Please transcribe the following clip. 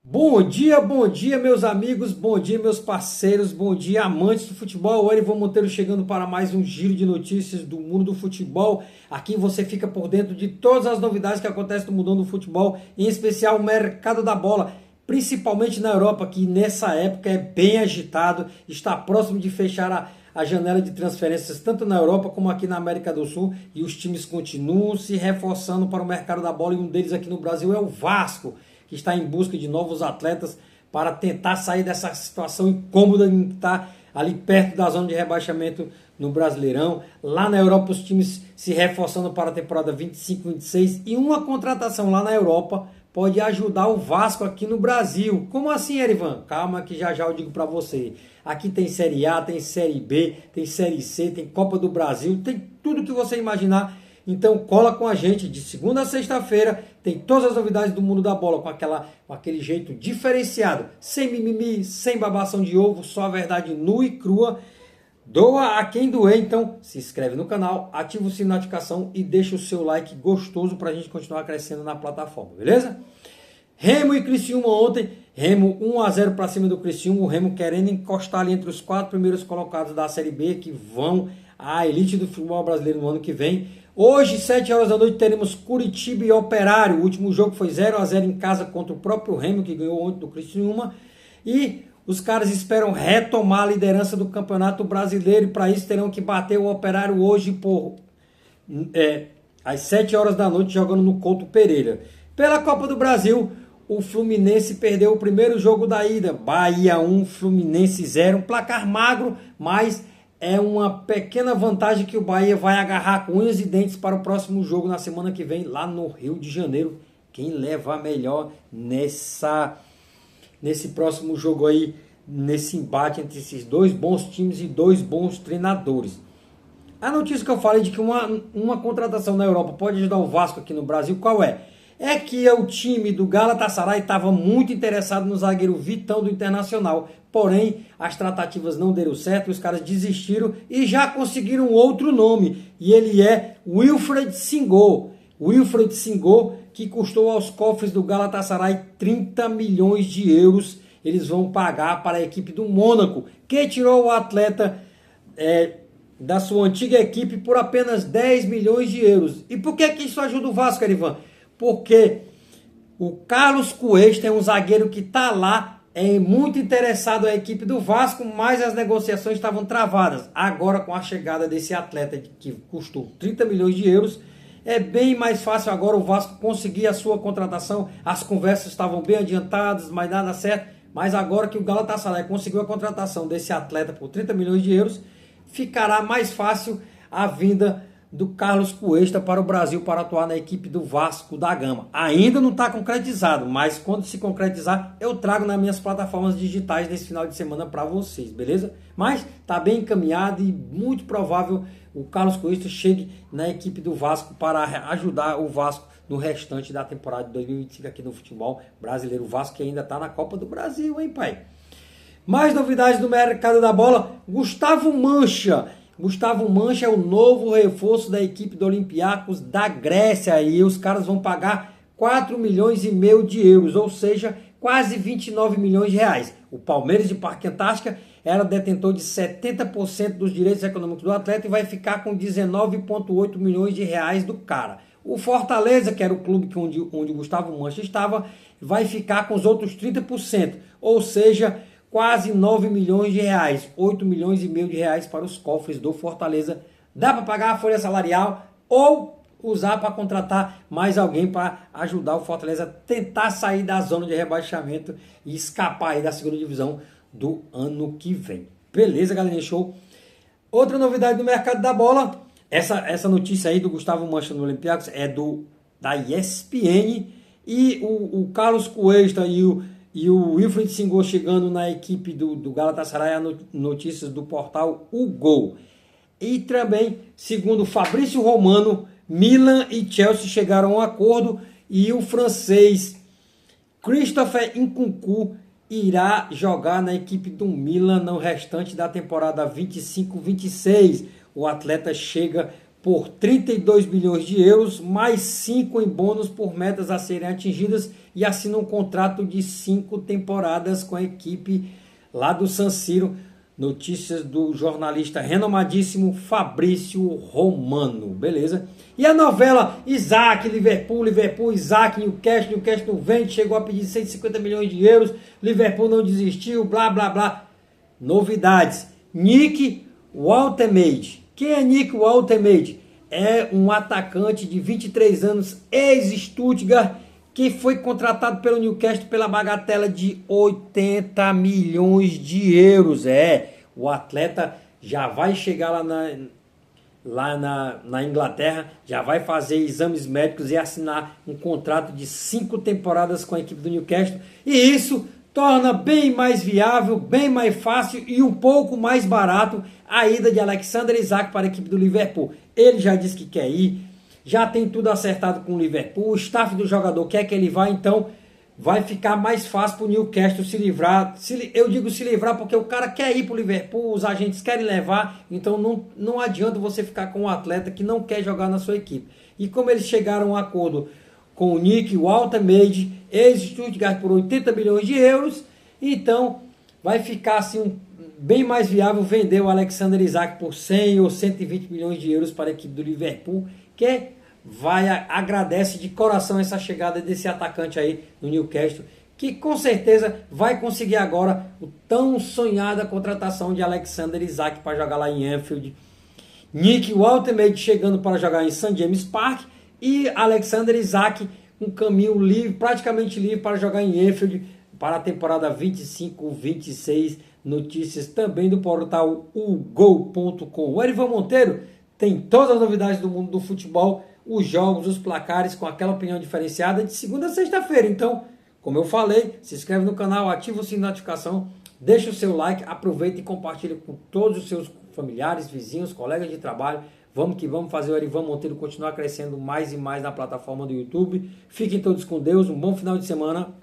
Bom dia, meus amigos, bom dia, meus parceiros, bom dia, amantes do futebol. Erivan Monteiro chegando para mais um giro de notícias do mundo do futebol. Aqui você fica por dentro de todas as novidades que acontecem no mundo do futebol, em especial o mercado da bola, principalmente na Europa, que nessa época é bem agitado, está próximo de fechar a janela de transferências tanto na Europa como aqui na América do Sul, e os times continuam se reforçando para o mercado da bola, e um deles aqui no Brasil é o Vasco, que está em busca de novos atletas para tentar sair dessa situação incômoda de estar ali perto da zona de rebaixamento no Brasileirão. Lá na Europa os times se reforçando para a temporada 25-26, e uma contratação lá na Europa pode ajudar o Vasco aqui no Brasil. Como assim, Erivan? Calma que já eu digo para você. Aqui tem Série A, tem Série B, tem Série C, tem Copa do Brasil, tem tudo que você imaginar. Então cola com a gente de segunda a sexta-feira, tem todas as novidades do mundo da bola com aquele jeito diferenciado, sem mimimi, sem babação de ovo, só a verdade nua e crua. Doa a quem doer, então se inscreve no canal, ativa o sino de notificação e deixa o seu like gostoso para a gente continuar crescendo na plataforma, beleza? Remo e Criciúma ontem, Remo 1-0 para cima do Criciúma, o Remo querendo encostar ali entre os 4 primeiros colocados da Série B, que vão à elite do futebol brasileiro no ano que vem. Hoje, 7 horas da noite, teremos Curitiba e Operário. O último jogo foi 0-0 em casa contra o próprio Remo, que ganhou ontem do Criciúma. E os caras esperam retomar a liderança do Campeonato Brasileiro, e para isso terão que bater o Operário hoje às 7 horas da noite, jogando no Couto Pereira. Pela Copa do Brasil, o Fluminense perdeu o primeiro jogo da ida. Bahia 1, Fluminense 0. Um placar magro, mas é uma pequena vantagem que o Bahia vai agarrar com unhas e dentes para o próximo jogo na semana que vem, lá no Rio de Janeiro. Quem leva a melhor nesse próximo jogo aí, nesse embate entre esses dois bons times e dois bons treinadores. A notícia que eu falei de que uma contratação na Europa pode ajudar o Vasco aqui no Brasil, qual é? É que o time do Galatasaray estava muito interessado no zagueiro Vitão do Internacional. Porém, as tratativas não deram certo, os caras desistiram e já conseguiram outro nome. E ele é Wilfried Singo. Wilfried Singo, que custou aos cofres do Galatasaray 30 milhões de euros. Eles vão pagar para a equipe do Mônaco, que tirou o atleta da sua antiga equipe por apenas 10 milhões de euros. E por que isso ajuda o Vasco, Erivan? Porque o Carlos Cuesta é um zagueiro que está lá, é muito interessado na equipe do Vasco, mas as negociações estavam travadas. Agora, com a chegada desse atleta que custou 30 milhões de euros, é bem mais fácil agora o Vasco conseguir a sua contratação. As conversas estavam bem adiantadas, mas nada certo. Mas agora que o Galatasaray conseguiu a contratação desse atleta por 30 milhões de euros, ficará mais fácil a vinda do Carlos Cuesta para o Brasil para atuar na equipe do Vasco da Gama. Ainda não está concretizado, mas quando se concretizar, eu trago nas minhas plataformas digitais nesse final de semana para vocês, beleza? Mas está bem encaminhado e muito provável o Carlos Cuesta chegue na equipe do Vasco para ajudar o Vasco no restante da temporada de 2025 aqui no futebol brasileiro. O Vasco que ainda está na Copa do Brasil, hein, pai? Mais novidades do mercado da bola. Gustavo Mancha é o novo reforço da equipe do Olympiacos da Grécia, e os caras vão pagar 4 milhões e meio de euros, ou seja, quase 29 milhões de reais. O Palmeiras de Parque Antártica era detentor de 70% dos direitos econômicos do atleta e vai ficar com 19,8 milhões de reais do cara. O Fortaleza, que era o clube onde o Gustavo Mancha estava, vai ficar com os outros 30%, ou seja, quase 9 milhões de reais, 8 milhões e meio de reais para os cofres do Fortaleza. Dá para pagar a folha salarial ou usar para contratar mais alguém para ajudar o Fortaleza a tentar sair da zona de rebaixamento e escapar aí da segunda divisão do ano que vem. Beleza, galerinha? Show? Outra novidade do mercado da bola, essa notícia aí do Gustavo Mancha no Olympiacos é da ESPN, e o Carlos Cuesta e o Wilfried Singo chegando na equipe do Galatasaray, notícias do portal O Gol. E também, segundo Fabrício Romano, Milan e Chelsea chegaram a um acordo, e o francês Christopher Nkunku irá jogar na equipe do Milan no restante da temporada 25-26. O atleta chega por 32 milhões de euros, mais 5 em bônus por metas a serem atingidas e assina um contrato de 5 temporadas com a equipe lá do San Siro. Notícias do jornalista renomadíssimo Fabrício Romano, beleza? E a novela Isaac, Liverpool, Isaac, Newcastle não vende, chegou a pedir 150 milhões de euros, Liverpool não desistiu, blá, blá, blá. Novidades, Nick Woltemade. Quem é Nick Woltemade? É um atacante de 23 anos, ex-Stuttgart, que foi contratado pelo Newcastle pela bagatela de 80 milhões de euros. O atleta já vai chegar lá na Inglaterra, já vai fazer exames médicos e assinar um contrato de 5 temporadas com a equipe do Newcastle. E isso torna bem mais viável, bem mais fácil e um pouco mais barato a ida de Alexander Isak para a equipe do Liverpool. Ele já disse que quer ir, já tem tudo acertado com o Liverpool, o staff do jogador quer que ele vá, então vai ficar mais fácil para o Newcastle se livrar. Eu digo se livrar porque o cara quer ir para o Liverpool, os agentes querem levar, então não adianta você ficar com um atleta que não quer jogar na sua equipe. E como eles chegaram a um acordo com o Nick Woltemade, ex-Stuttgart, por 80 milhões de euros, então vai ficar assim bem mais viável vender o Alexander Isak por 100 ou 120 milhões de euros para a equipe do Liverpool, que agradece de coração essa chegada desse atacante aí no Newcastle, que com certeza vai conseguir agora o tão sonhada contratação de Alexander Isak para jogar lá em Anfield. Nick Woltemade chegando para jogar em St. James Park e Alexander Isak um caminho livre, praticamente livre para jogar em Anfield para a temporada 25-26. Notícias também do portal ugol.com. O Erivan Monteiro tem todas as novidades do mundo do futebol, os jogos, os placares, com aquela opinião diferenciada de segunda a sexta-feira. Então, como eu falei, se inscreve no canal, ativa o sininho de notificação, deixa o seu like, aproveita e compartilha com todos os seus familiares, vizinhos, colegas de trabalho. Vamos que vamos fazer o Erivan Monteiro continuar crescendo mais e mais na plataforma do YouTube. Fiquem todos com Deus, um bom final de semana.